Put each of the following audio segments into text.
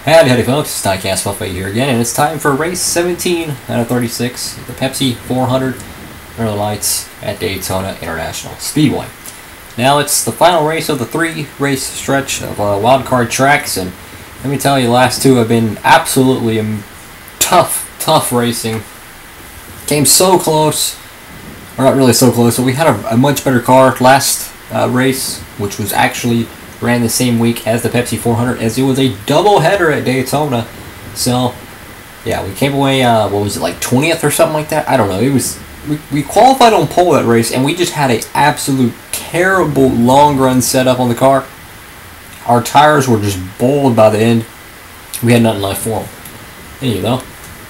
Howdy folks, it's Diecast Buffet here again, and it's time for race 17 out of 36, the Pepsi 400 Northern Lights at Daytona International Speedway. Now it's the final race of the 3-race stretch of wildcard tracks, and let me tell you, the last two have been absolutely tough racing. Came so close, or not really so close, but we had a much better car last race, which was actually ran the same week as the Pepsi 400, as it was a double-header at Daytona. So, yeah, we came away, what was it, like 20th or something like that? I don't know. It was we qualified on pole that race, and we just had an absolute terrible long-run setup on the car. Our tires were just bowled by the end. We had nothing left for them. Anyway, though,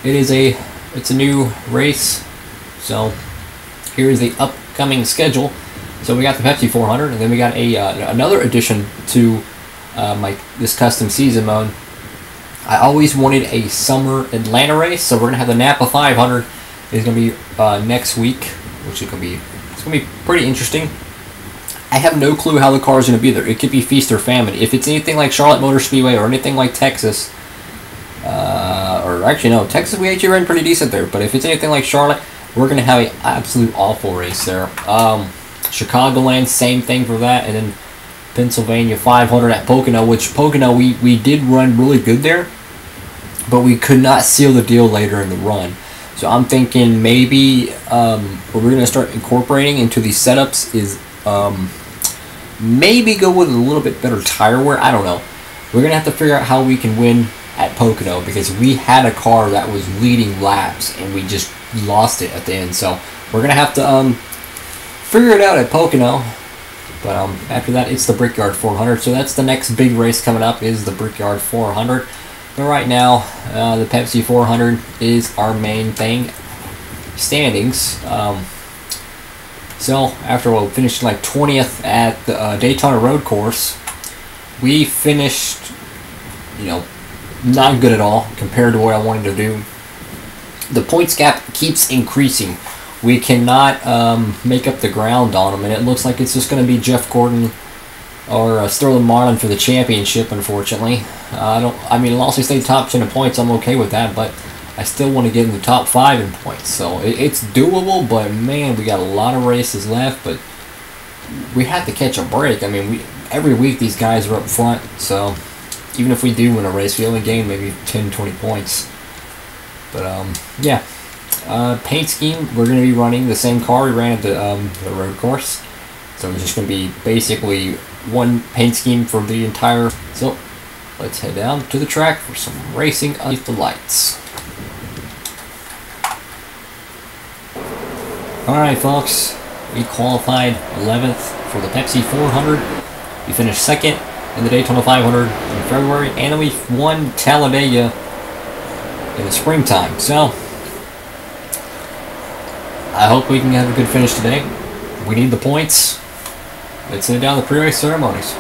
it's a new race, so here is the upcoming schedule. So we got the Pepsi 400, and then we got another addition to this custom season mode. I always wanted a summer Atlanta race, so we're gonna have the Napa 500. Is gonna be next week, which is gonna be pretty interesting. I have no clue how the car is gonna be there. It could be feast or famine. If it's anything like Charlotte Motor Speedway or anything like Texas, or actually no, Texas we actually ran pretty decent there. But if it's anything like Charlotte, we're gonna have an absolute awful race there. Chicagoland, same thing for that, and then Pennsylvania 500 at Pocono, which Pocono we did run really good there, but we could not seal the deal later in the run. So I'm thinking maybe what we're going to start incorporating into these setups is maybe go with a little bit better tire wear. I don't know. We're going to have to figure out how we can win at Pocono, because we had a car that was leading laps and we just lost it at the end. So we're going to have to figure it out at Pocono, but after that it's the Brickyard 400. So that's the next big race coming up, is the Brickyard 400. But right now, the Pepsi 400 is our main thing. Standings. So after we finished like 20th at the Daytona Road Course, we finished, not good at all compared to what I wanted to do. The points gap keeps increasing. We cannot make up the ground on them, and it looks like it's just going to be Jeff Gordon or Sterling Marlin for the championship, unfortunately. I mean, as long as we stay top 10 in points, I'm okay with that, but I still want to get in the top 5 in points. So it's doable, but man, we got a lot of races left, but we have to catch a break. I mean, every week these guys are up front, so even if we do win a race, we only gain maybe 10, 20 points. But, yeah. Paint scheme, we're going to be running the same car we ran at the road course. So it's just going to be basically one paint scheme for the entire. So let's head down to the track for some racing underneath the lights. Alright folks, we qualified 11th for the Pepsi 400. We finished 2nd in the Daytona 500 in February, and then we won Talladega in the springtime. So I hope we can have a good finish today. We need the points. Let's head down the pre-race ceremonies.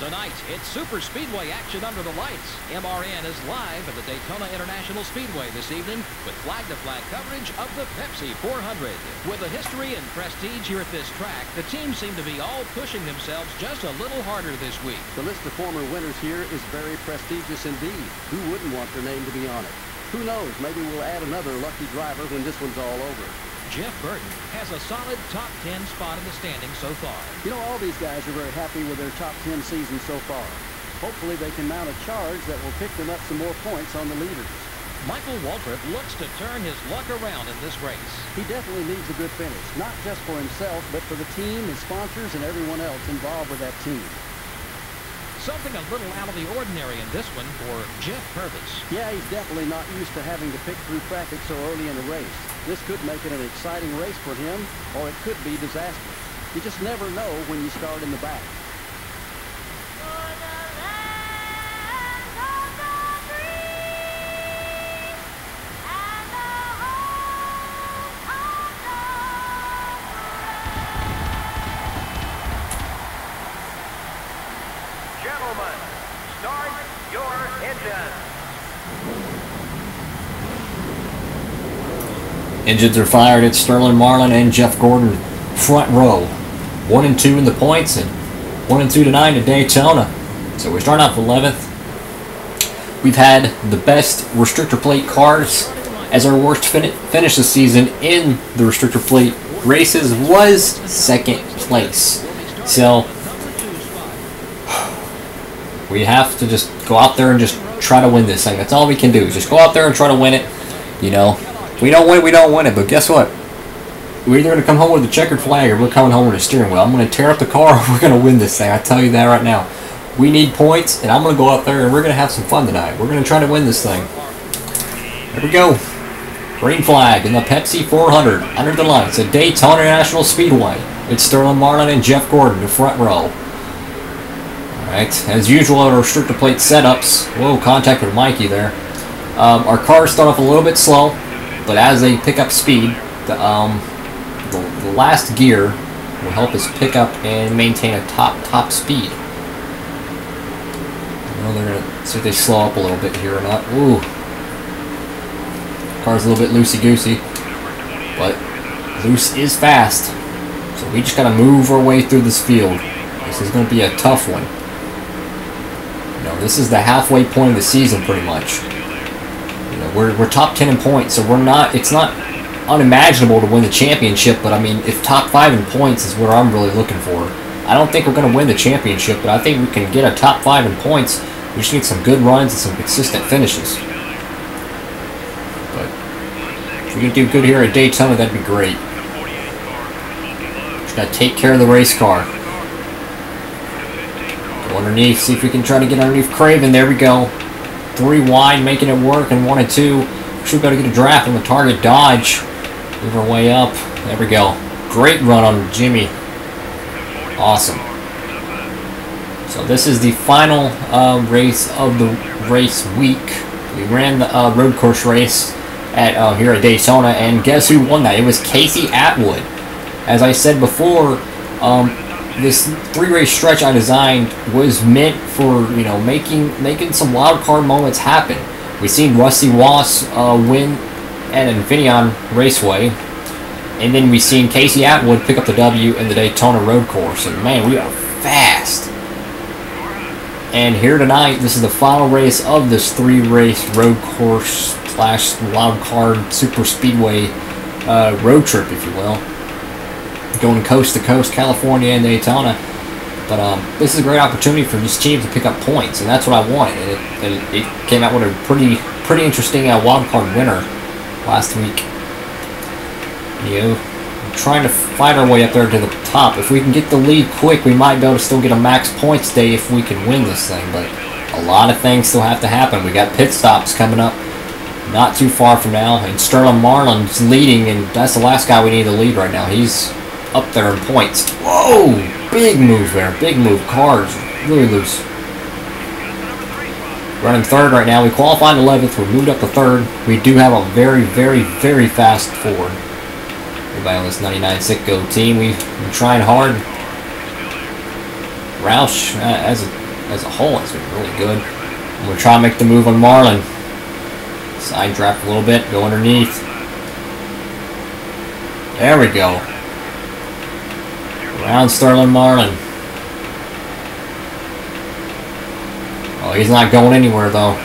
Tonight, it's Super Speedway action under the lights. MRN is live at the Daytona International Speedway this evening with flag-to-flag coverage of the Pepsi 400. With the history and prestige here at this track, the teams seem to be all pushing themselves just a little harder this week. The list of former winners here is very prestigious indeed. Who wouldn't want their name to be on it? Who knows, maybe we'll add another lucky driver when this one's all over. Jeff Burton has a solid top 10 spot in the standings so far. All these guys are very happy with their top 10 season so far. Hopefully they can mount a charge that will pick them up some more points on the leaders. Michael Waltrip looks to turn his luck around in this race. He definitely needs a good finish, not just for himself, but for the team, his sponsors, and everyone else involved with that team. Something a little out of the ordinary in this one for Jeff Purvis. Yeah, he's definitely not used to having to pick through traffic so early in the race. This could make it an exciting race for him, or it could be disastrous. You just never know when you start in the back. Gentlemen, start your engines. Engines are fired. It's Sterling Marlin and Jeff Gordon front row. 1 and 2 in the points, and 1 and 2 to 9 at Daytona. So we're starting off 11th. We've had the best restrictor plate cars as our worst finish this season in the restrictor plate races was second place. So we have to just go out there and just try to win this thing. That's all we can do. Just go out there and try to win it. You know, we don't win it. But guess what? We're either going to come home with a checkered flag or we're coming home with a steering wheel. I'm going to tear up the car or we're going to win this thing. I tell you that right now. We need points, and I'm going to go out there and we're going to have some fun tonight. We're going to try to win this thing. There we go. Green flag in the Pepsi 400 under the lights at Daytona International Speedway. It's Sterling Marlin and Jeff Gordon, the front row. Alright, as usual, our restrictor plate setups. Whoa, contact with Mikey there. Our cars start off a little bit slow, but as they pick up speed, the last gear will help us pick up and maintain a top speed. Well, they're gonna see if they slow up a little bit here or not. Ooh, car's a little bit loosey-goosey, but loose is fast. So we just gotta move our way through this field. This is gonna be a tough one. You know, this is the halfway point of the season, pretty much. You know, we're top 10 in points, so we're not. It's not unimaginable to win the championship, but I mean, if top 5 in points is what I'm really looking for. I don't think we're going to win the championship, but I think we can get a top 5 in points. We just need some good runs and some consistent finishes. But if we can do good here at Daytona, that'd be great. Just got to take care of the race car. Go underneath, see if we can try to get underneath Craven. There we go. 3 wide, making it work, and 1 and 2. We should be able to get a draft on the target dodge. Move our way up. There we go. Great run on Jimmy. Awesome. So this is the final race of the race week. We ran the road course race at here at Daytona, and guess who won that? It was Casey Atwood. As I said before, this 3-race stretch I designed was meant for, you know, making some wild card moments happen. We've seen Rusty Wass win at Infineon Raceway, and then we've seen Casey Atwood pick up the W in the Daytona road course. And man, we are fast. And here tonight, this is the final race of this 3-race road course / wild card super speedway road trip, if you will. Going coast to coast, California and Daytona. But this is a great opportunity for these teams to pick up points, and that's what I wanted. And it came out with a pretty interesting wild card winner last week. You know, trying to fight our way up there to the top. If we can get the lead quick, we might be able to still get a max points day if we can win this thing. But a lot of things still have to happen. We got pit stops coming up not too far from now, and Sterling Marlin's leading, and that's the last guy we need to lead right now. He's up there in points. Whoa! Big move there. Big move. Cars really loose. Running third right now. We qualified 11th. We moved up to third. We do have a very, very, very fast Ford. Everybody on this 99 Sitco team, we're trying hard. Roush, as a whole, has been really good. And we're trying to make the move on Marlin. Side draft a little bit. Go underneath. There we go. Around Sterling Marlin. Oh, he's not going anywhere though.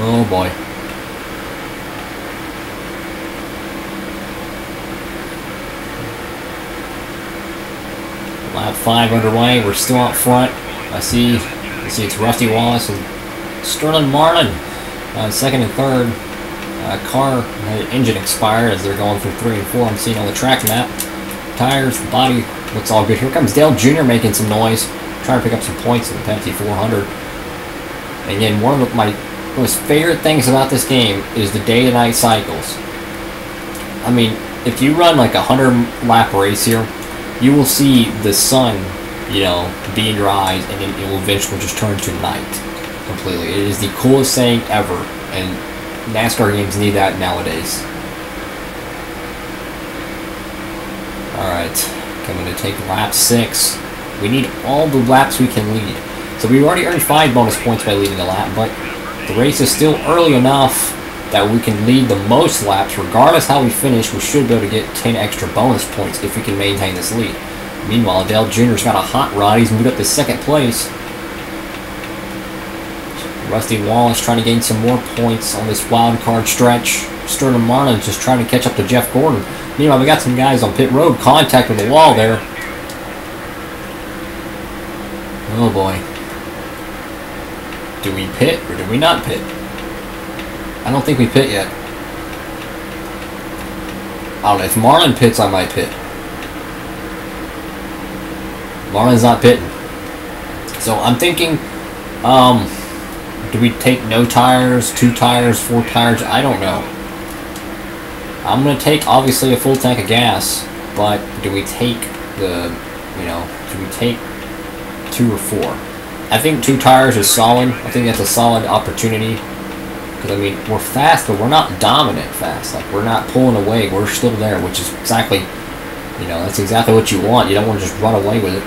Oh boy. Lap 5 underway. We're still out front. I see it's Rusty Wallace and Sterling Marlin. Second and third. Car engine expired as they're going through 3 and 4. I'm seeing on the track map. Tires, the body looks all good. Here comes Dale Jr. making some noise, trying to pick up some points in the Pepsi 400. And again, one of my most favorite things about this game is the day to night cycles. I mean, if you run like a 100-lap race here, you will see the sun, you know, be in your eyes, and then it will eventually just turn to night completely. It is the coolest thing ever, and NASCAR games need that nowadays. Alright, coming to take lap 6. We need all the laps we can lead. So we already earned 5 bonus points by leading a lap, but the race is still early enough that we can lead the most laps. Regardless how we finish, we should be able to get 10 extra bonus points if we can maintain this lead. Meanwhile, Dale Jr.'s got a hot rod. He's moved up to second place. Rusty Wallace trying to gain some more points on this wild card stretch. Sterling Marlin just trying to catch up to Jeff Gordon. Meanwhile, we got some guys on pit road. Contact with the wall there. Oh boy. Do we pit or do we not pit? I don't think we pit yet. I don't know. If Marlin pits, I might pit. Marlin's not pitting. So I'm thinking, do we take no tires, 2 tires, 4 tires? I don't know. I'm going to take, obviously, a full tank of gas, but do we take the, do we take 2 or 4? I think 2 tires is solid. I think that's a solid opportunity. Because, I mean, we're fast, but we're not dominant fast. Like, we're not pulling away. We're still there, which is exactly, that's exactly what you want. You don't want to just run away with it.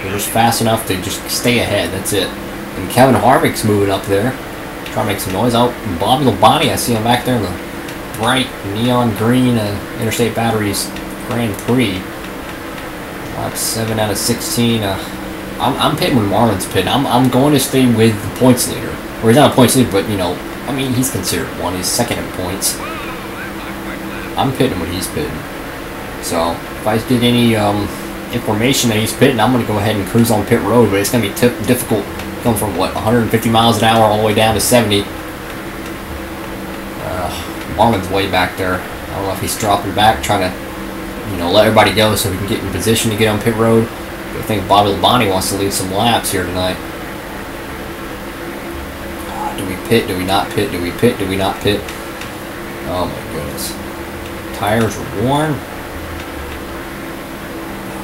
You're just fast enough to just stay ahead. That's it. And Kevin Harvick's moving up there. Trying to make some noise. Oh, Bobby Labonte, I see him back there in the bright neon green Interstate Batteries Grand Prix. Lap 7 out of 16. I'm pitting when Marlin's pitting. I'm going to stay with the points leader. Or he's not a points leader, but, I mean, he's considered one. He's second in points. I'm pitting when he's pitting. So, if I get any information that he's pitting, I'm going to go ahead and cruise on pit road, but it's going to be difficult coming from, 150 miles an hour all the way down to 70. Marlin's way back there. I don't know if he's dropping back, trying to, let everybody go so we can get in position to get on pit road. But I think Bobby Labonte wants to lead some laps here tonight. Do we pit? Do we not pit? Do we pit? Do we not pit? Oh my goodness. Tires are worn.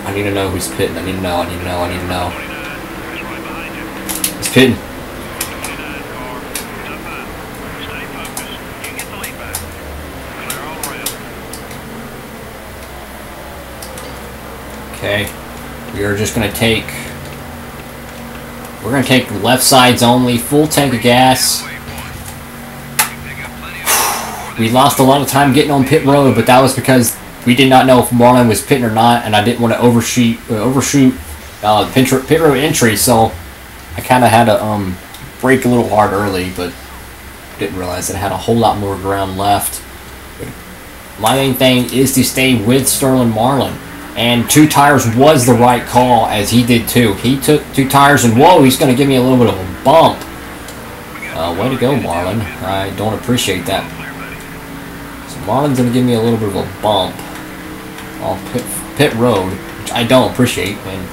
I need to know who's pitting. I need to know. I need to know. I need to know. He's pitting. Okay. We are just going to take... We're going to take left sides only. Full tank of gas. We lost a lot of time getting on pit road, but that was because we did not know if Marlin was pitting or not, and I didn't want to overshoot pit road entry, so I kind of had to brake a little hard early, but didn't realize that I had a whole lot more ground left. But my main thing is to stay with Sterling Marlin, and 2 tires was the right call, as he did too. He took 2 tires, and whoa, he's going to give me a little bit of a bump. Way to go, Marlin. I don't appreciate that. So Marlin's going to give me a little bit of a bump on pit road, which I don't appreciate, and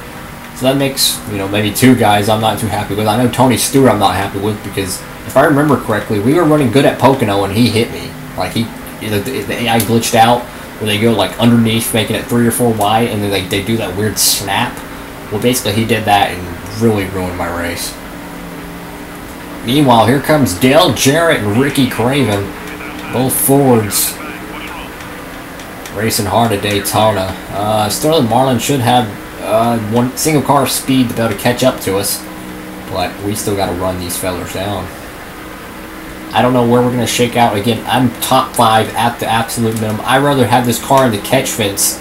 so that makes, maybe 2 guys I'm not too happy with. I know Tony Stewart I'm not happy with, because if I remember correctly, we were running good at Pocono and he hit me. Like, the AI glitched out where they go like underneath, making it 3 or 4 wide, and then they do that weird snap. Well, basically he did that and really ruined my race. Meanwhile, here comes Dale Jarrett and Ricky Craven, both Fords, racing hard at Daytona. Sterling Marlin should have one single car speed to be able to catch up to us, but we still got to run these fellers down. I don't know where we're going to shake out. Again, I'm top 5 at the absolute minimum. I'd rather have this car in the catch fence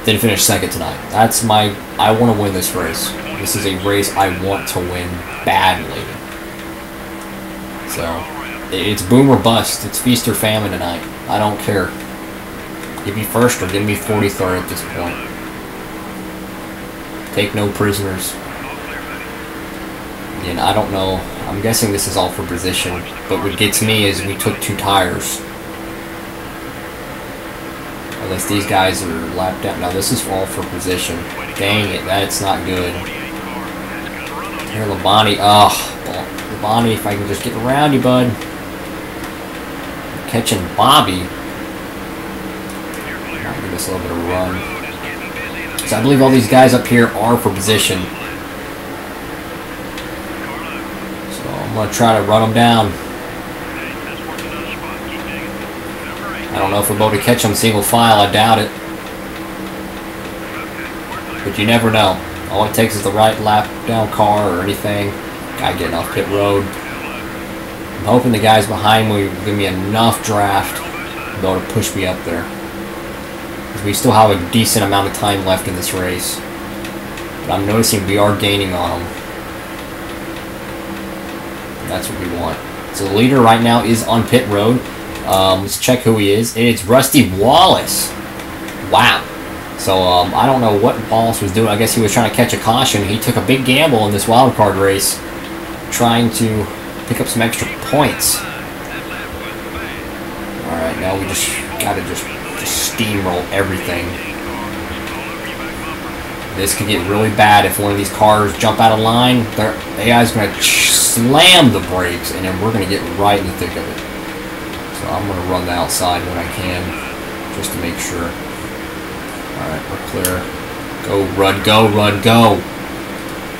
than finish second tonight. That's my... I want to win this race. This is a race I want to win badly. So, it's boom or bust. It's feast or famine tonight. I don't care. Give me first or give me 43rd at this point. Take no prisoners. Again, I don't know. I'm guessing this is all for position, but what gets me is we took 2 tires. Unless these guys are lapped out. Now this is all for position. Dang it, that's not good. Here, Labonte. Labonte, if I can just get around you, bud. Catching Bobby. I'll give us a little bit of a run. So I believe all these guys up here are for position. I'm going to try to run them down. I don't know if we're able to catch them single file. I doubt it. But you never know. All it takes is the right lap down car or anything. Guy getting off pit road. I'm hoping the guys behind me will give me enough draft to be able to push me up there. We still have a decent amount of time left in this race. But I'm noticing we are gaining on them. And that's what we want. So the leader right now is on pit road. Let's check who he is. It's Rusty Wallace. Wow. So I don't know what Wallace was doing. I guess he was trying to catch a caution. He took a big gamble in this wild card race, trying to pick up some extra points. All right, now we just gotta just steamroll everything. This could get really bad if one of these cars jump out of line. The AI's gonna slam the brakes, and then we're gonna get right in the thick of it. So I'm gonna run the outside when I can, just to make sure. Alright, we're clear. Go, Rudd, go, Rudd, go.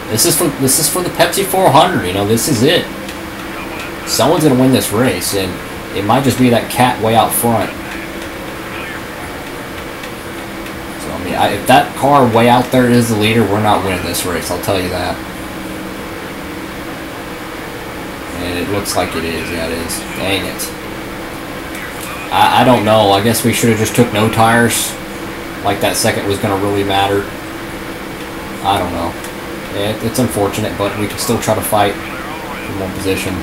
This is for the Pepsi 400, you know, this is it. Someone's gonna win this race, and it might just be that cat way out front. So I mean, if that car way out there is the leader, we're not winning this race, I'll tell you that. And it looks like it is, yeah it is. Dang it. I don't know, I guess we should have just took no tires. Like that second was going to really matter. I don't know. It's unfortunate, but we can still try to fight for one position.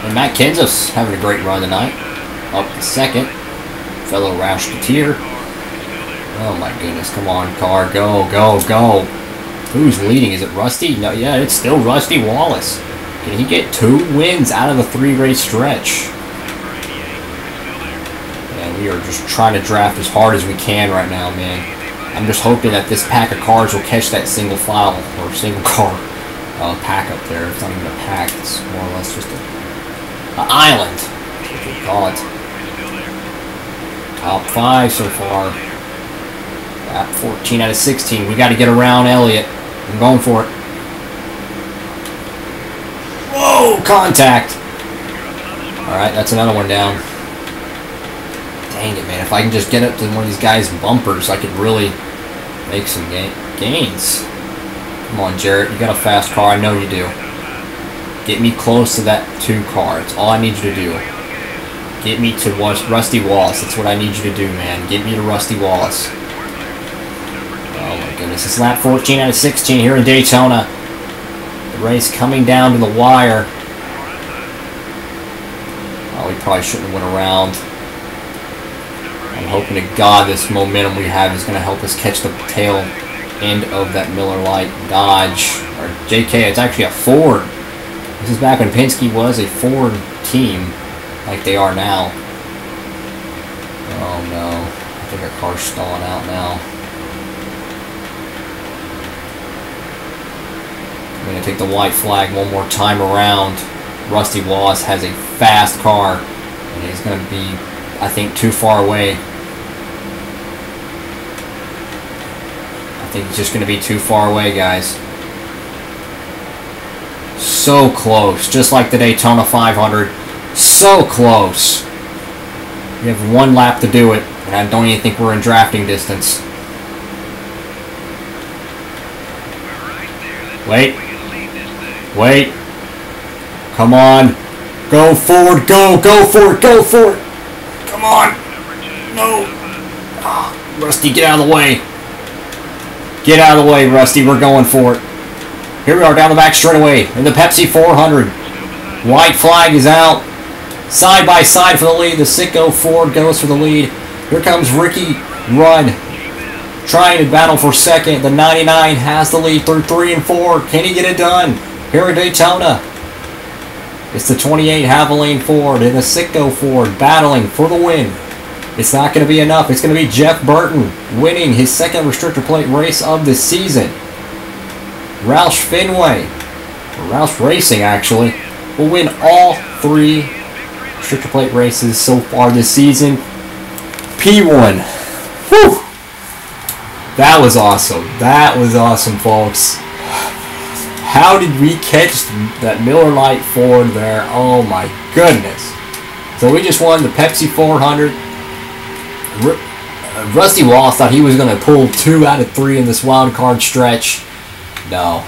And Matt Kenseth's having a great run tonight. Up to second. Fellow Roush-Katir. Oh my goodness, come on car, go, go, go. Who's leading? Is it Rusty? No, yeah, it's still Rusty Wallace. Can he get 2 wins out of the 3-race stretch? We are just trying to draft as hard as we can right now, man. I'm just hoping that this pack of cars will catch that single file or single car pack up there. It's not even a pack. It's more or less just an island. That's what we call it. Top 5 so far. Lap 14 out of 16. We got to get around Elliott. I'm going for it. Whoa! Contact! Alright, that's another one down. Dang it, man. If I can just get up to one of these guys' bumpers, I could really make some gains. Come on, Jarrett. You got a fast car. I know you do. Get me close to that 2 car. That's all I need you to do. Get me to Rusty Wallace. That's what I need you to do, man. Get me to Rusty Wallace. Oh, my goodness. It's lap 14 out of 16 here in Daytona. The race coming down to the wire. Oh, we probably shouldn't have went around. I'm hoping to God this momentum we have is going to help us catch the tail end of that Miller Lite Dodge. Or JK, it's actually a Ford. This is back when Penske was a Ford team, like they are now. Oh no. I think our car's stalling out now. I'm going to take the white flag one more time around. Rusty Wallace has a fast car, and he's going to be, I think, too far away. I think it's just going to be too far away, guys. So close, just like the Daytona 500. So close. We have 1 lap to do it, and I don't even think we're in drafting distance. Wait. Wait. Come on. Go forward. Go. Go for it. Go for it. Come on. No. Oh, Rusty, get out of the way. Get out of the way, Rusty. We're going for it. Here we are down the back straightaway in the Pepsi 400. White flag is out. Side by side for the lead. The Sicko Ford goes for the lead. Here comes Ricky Rudd trying to battle for second. The 99 has the lead through 3 and 4. Can he get it done? Here at Daytona, it's the 28 Havoline Ford and the Sicko Ford battling for the win. It's not going to be enough. It's going to be Jeff Burton winning his second restrictor plate race of the season. Roush Fenway, or Roush Racing actually, will win all 3 restrictor plate races so far this season. P1. Whew! That was awesome. That was awesome, folks. How did we catch that Miller Lite Ford there? Oh my goodness. So we just won the Pepsi 400. Rusty Wallace thought he was going to pull 2 out of 3 in this wild card stretch. No.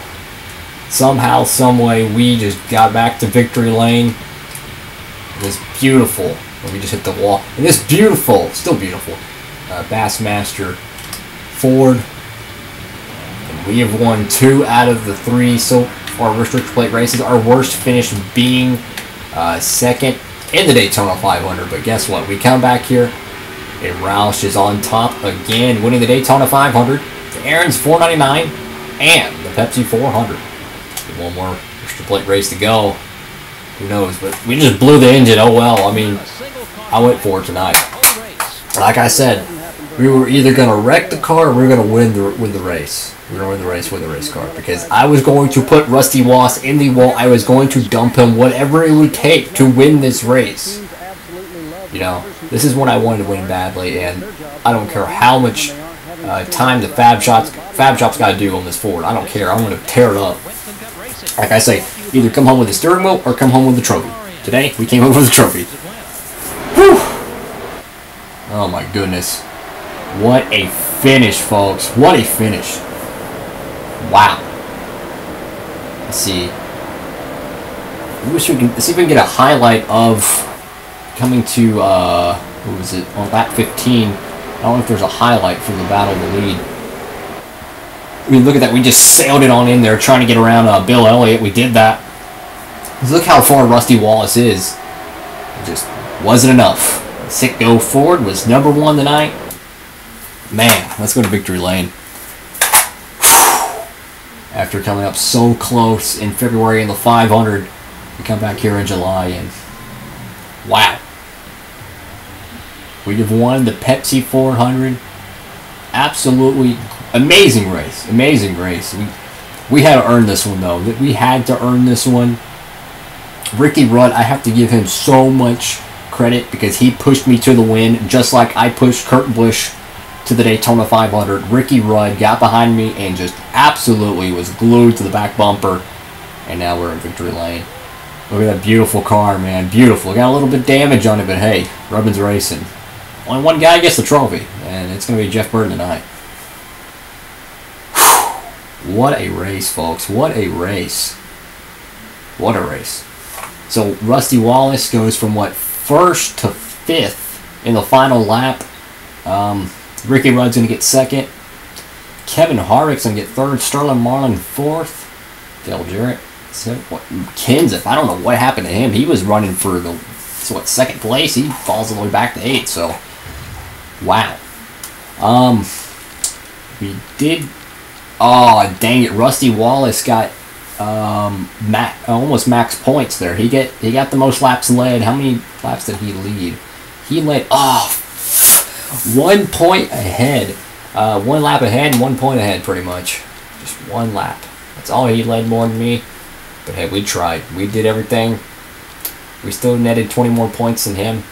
Somehow, someway, we just got back to victory lane. It was beautiful. Let me just hit the wall. And this beautiful, still beautiful, Bassmaster Ford. And we have won 2 out of the 3 so far restrictor plate races. Our worst finish being second in the Daytona 500. But guess what? We come back here, and Roush is on top again, winning the Daytona 500, the Aaron's 499, and the Pepsi 400. One more restrictor plate race to go. Who knows? But we just blew the engine. Oh well. I mean, I went for it tonight. Like I said, we were either going to wreck the car or we were going to win the race. We were going to win the race with the race car, because I was going to put Rusty Wallace in the wall. I was going to dump him, whatever it would take to win this race. You know, this is when I wanted to win badly, and I don't care how much time the Fab Shop's got to do on this Ford. I don't care. I'm going to tear it up. Like I say, either come home with the steering wheel or come home with the trophy. Today, we came home with the trophy. Whew. Oh my goodness. What a finish, folks. What a finish. Wow. Let's see. Let's see if we can get a highlight of coming to, what was it, on lap 15. I don't know if there's a highlight from the battle of the lead. I mean, look at that. We just sailed it on in there trying to get around Bill Elliott. We did that. Look how far Rusty Wallace is. It just wasn't enough. Sitco Ford was #1 tonight. Man, let's go to victory lane. After coming up so close in February in the 500, we come back here in July, and wow. We have won the Pepsi 400. Absolutely amazing race. Amazing race. We had to earn this one, though. We had to earn this one. Ricky Rudd, I have to give him so much credit, because he pushed me to the win, just like I pushed Kurt Busch to the Daytona 500. Ricky Rudd got behind me and just absolutely was glued to the back bumper. And now we're in victory lane. Look at that beautiful car, man. Beautiful. Got a little bit of damage on it, but hey, Rubbin's racing. Only one guy gets the trophy, and it's going to be Jeff Burton tonight. What a race, folks. What a race. What a race. So Rusty Wallace goes from, what, 1st to 5th in the final lap. Ricky Rudd's going to get 2nd. Kevin Harvick's going to get 3rd. Sterling Marlin 4th. Dale Jarrett. Kenseth, I don't know what happened to him. He was running for the, 2nd place. He falls all the way back to 8th. So, wow. We did. Oh, dang it. Rusty Wallace got almost max points there. He got the most laps led. How many laps did he lead? He led 1 point ahead. 1 lap ahead and 1 point ahead, pretty much. Just 1 lap. That's all he led more than me. But hey, we tried. We did everything. We still netted 20 more points than him.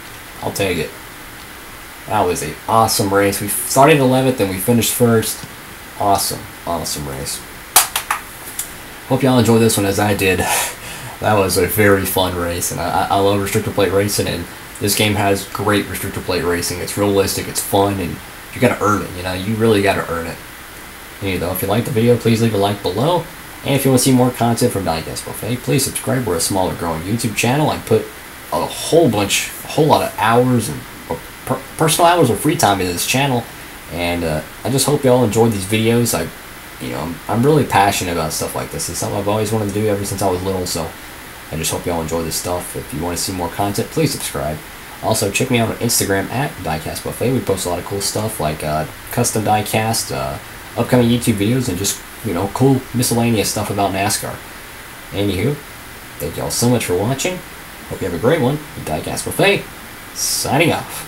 I'll take it. That was an awesome race. We started 11th and we finished 1st. Awesome. Awesome race. Hope y'all enjoyed this one as I did. That was a very fun race, and I love restrictor plate racing, and this game has great restrictor plate racing. It's realistic, it's fun, and you gotta earn it, you know, you really gotta earn it. Anyway, though, if you liked the video, please leave a like below, and if you want to see more content from Diecast Buffet, please subscribe. We're a smaller growing YouTube channel. I put a whole lot of hours and personal hours of free time into this channel, and I just hope y'all enjoyed these videos. I'm really passionate about stuff like this. It's something I've always wanted to do ever since I was little, so I just hope y'all enjoy this stuff. If you want to see more content, please subscribe. Also, check me out on Instagram at Diecast Buffet. We post a lot of cool stuff like custom diecast, upcoming YouTube videos, and just, cool miscellaneous stuff about NASCAR. Anywho, thank y'all so much for watching. Hope you have a great one. Diecast Buffet, signing off.